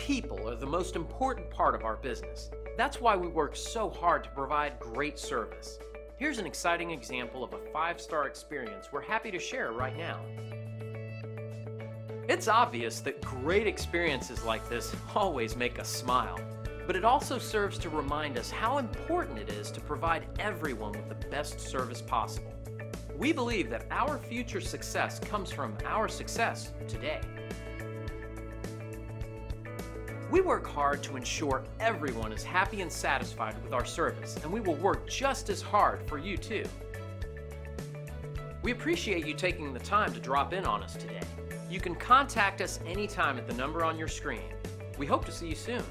people are the most important part of our business. That's why we work so hard to provide great service. Here's an exciting example of a 5-star experience we're happy to share right now. It's obvious that great experiences like this always make us smile, but it also serves to remind us how important it is to provide everyone with the best service possible. We believe that our future success comes from our success today. We work hard to ensure everyone is happy and satisfied with our service, and we will work just as hard for you too. We appreciate you taking the time to drop in on us today. You can contact us anytime at the number on your screen. We hope to see you soon.